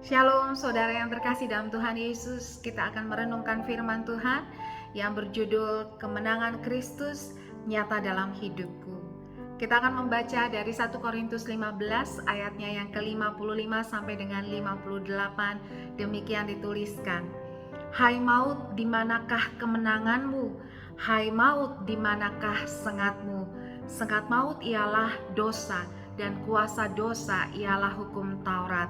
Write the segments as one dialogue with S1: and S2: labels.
S1: Shalom saudara yang terkasih dalam Tuhan Yesus. Kita akan merenungkan firman Tuhan yang berjudul Kemenangan Kristus Nyata dalam Hidupku. Kita akan membaca dari 1 Korintus 15 ayatnya yang ke-55 sampai dengan 58. Demikian dituliskan. Hai maut, di manakah kemenanganmu? Hai maut, di manakah sengatmu? Sengat maut ialah dosa, dan kuasa dosa ialah hukum Taurat.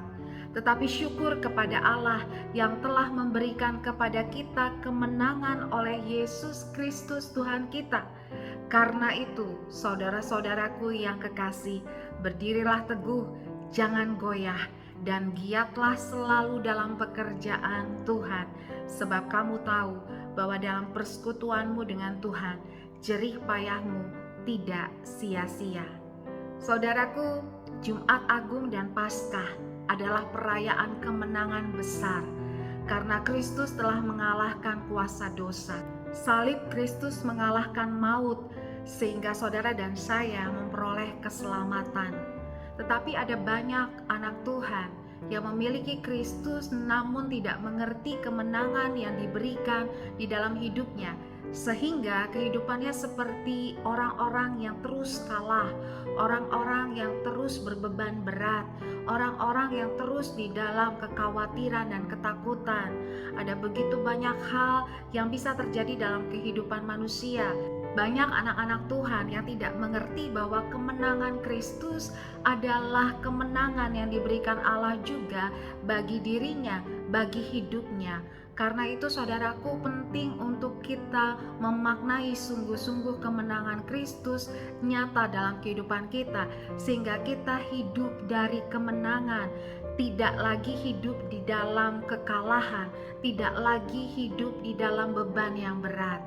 S1: Tetapi syukur kepada Allah yang telah memberikan kepada kita kemenangan oleh Yesus Kristus Tuhan kita. Karena itu, saudara-saudaraku yang kekasih, berdirilah teguh, jangan goyah, dan giatlah selalu dalam pekerjaan Tuhan, sebab kamu tahu bahwa dalam persekutuanmu dengan Tuhan, jerih payahmu tidak sia-sia. Saudaraku, Jumat Agung dan Paskah adalah perayaan kemenangan besar karena Kristus telah mengalahkan kuasa dosa. Salib Kristus mengalahkan maut sehingga saudara dan saya memperoleh keselamatan. Tetapi ada banyak anak Tuhan yang memiliki Kristus namun tidak mengerti kemenangan yang diberikan di dalam hidupnya, sehingga kehidupannya seperti orang-orang yang terus kalah, orang-orang yang terus berbeban berat, orang-orang yang terus di dalam kekhawatiran dan ketakutan. Ada begitu banyak hal yang bisa terjadi dalam kehidupan manusia. Banyak anak-anak Tuhan yang tidak mengerti bahwa kemenangan Kristus adalah kemenangan yang diberikan Allah juga bagi dirinya, bagi hidupnya. Karena itu saudaraku, penting untuk kita memaknai sungguh-sungguh kemenangan Kristus nyata dalam kehidupan kita, sehingga kita hidup dari kemenangan, tidak lagi hidup di dalam kekalahan, tidak lagi hidup di dalam beban yang berat.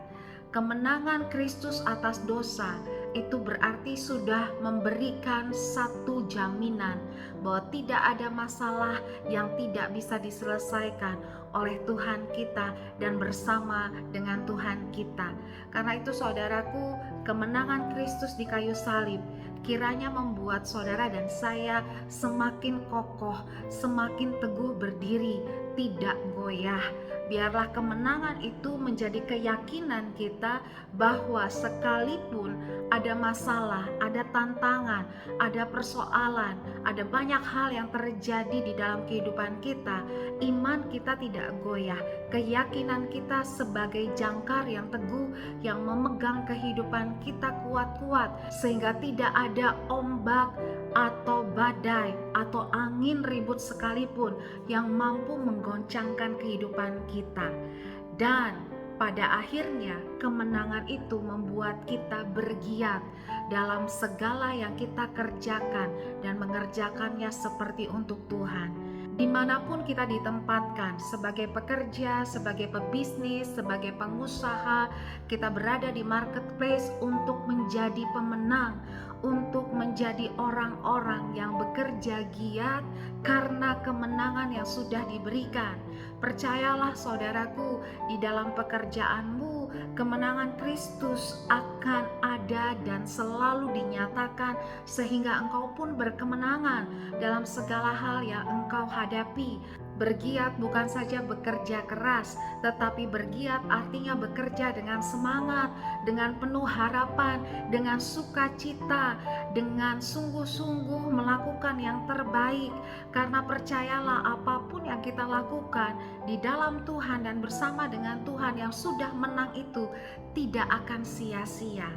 S1: Kemenangan Kristus atas dosa itu berarti sudah memberikan satu jaminan bahwa tidak ada masalah yang tidak bisa diselesaikan oleh Tuhan kita dan bersama dengan Tuhan kita. Karena itu saudaraku, kemenangan Kristus di kayu salib kiranya membuat saudara dan saya semakin kokoh, semakin teguh berdiri, tidak goyah. Biarlah kemenangan itu menjadi keyakinan kita bahwa sekalipun ada masalah, ada tantangan, ada persoalan, ada banyak hal yang terjadi di dalam kehidupan kita, iman kita tidak goyah. Keyakinan kita sebagai jangkar yang teguh yang memegang kehidupan kita kuat-kuat, sehingga tidak ada ombak atau badai atau angin ribut sekalipun yang mampu menggoncangkan kehidupan kita. Dan pada akhirnya kemenangan itu membuat kita bergiat dalam segala yang kita kerjakan dan mengerjakannya seperti untuk Tuhan. Dimanapun kita ditempatkan, sebagai pekerja, sebagai pebisnis, sebagai pengusaha, kita berada di marketplace untuk menjadi pemenang, untuk menjadi orang-orang yang bekerja giat karena kemenangan yang sudah diberikan. Percayalah saudaraku, di dalam pekerjaanmu kemenangan Kristus akan ada dan selalu dinyatakan, sehingga engkau pun berkemenangan dalam segala hal yang engkau hadapi. Bergiat bukan saja bekerja keras, tetapi bergiat artinya bekerja dengan semangat, dengan penuh harapan, dengan sukacita, dengan sungguh-sungguh melakukan yang terbaik. Karena percayalah, apapun yang kita lakukan di dalam Tuhan dan bersama dengan Tuhan yang sudah menang itu tidak akan sia-sia.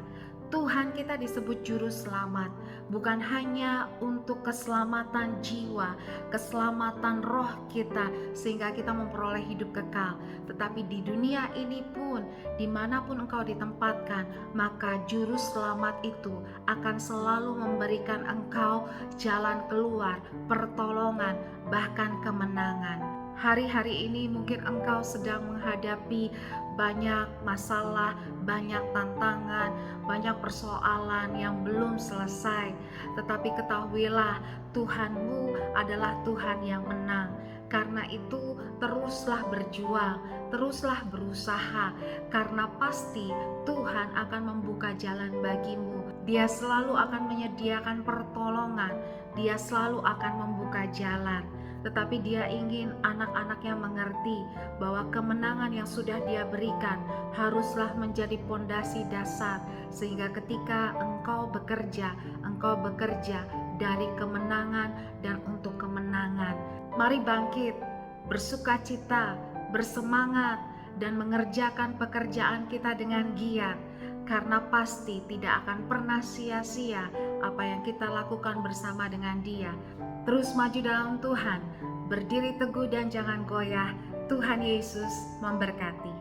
S1: Tuhan kita disebut juru selamat, bukan hanya untuk keselamatan jiwa, keselamatan roh kita sehingga kita memperoleh hidup kekal, tetapi di dunia ini pun, dimanapun engkau ditempatkan, maka juru selamat itu akan selalu memberikan engkau jalan keluar, pertolongan, bahkan kemenangan. Hari-hari ini mungkin engkau sedang menghadapi banyak masalah, banyak tantangan, banyak persoalan yang belum selesai. Tetapi ketahuilah, Tuhanmu adalah Tuhan yang menang. Karena itu teruslah berjuang, teruslah berusaha, karena pasti Tuhan akan membuka jalan bagimu. Dia selalu akan menyediakan pertolongan, Dia selalu akan membuka jalan. tetapi Dia ingin anak-anaknya mengerti bahwa kemenangan yang sudah Dia berikan haruslah menjadi pondasi dasar, sehingga ketika engkau bekerja dari kemenangan dan untuk kemenangan. Mari bangkit, bersukacita, bersemangat, dan mengerjakan pekerjaan kita dengan giat, karena pasti tidak akan pernah sia-sia apa yang kita lakukan bersama dengan Dia. Terus maju dalam Tuhan, berdiri teguh dan jangan goyah. Tuhan Yesus memberkati.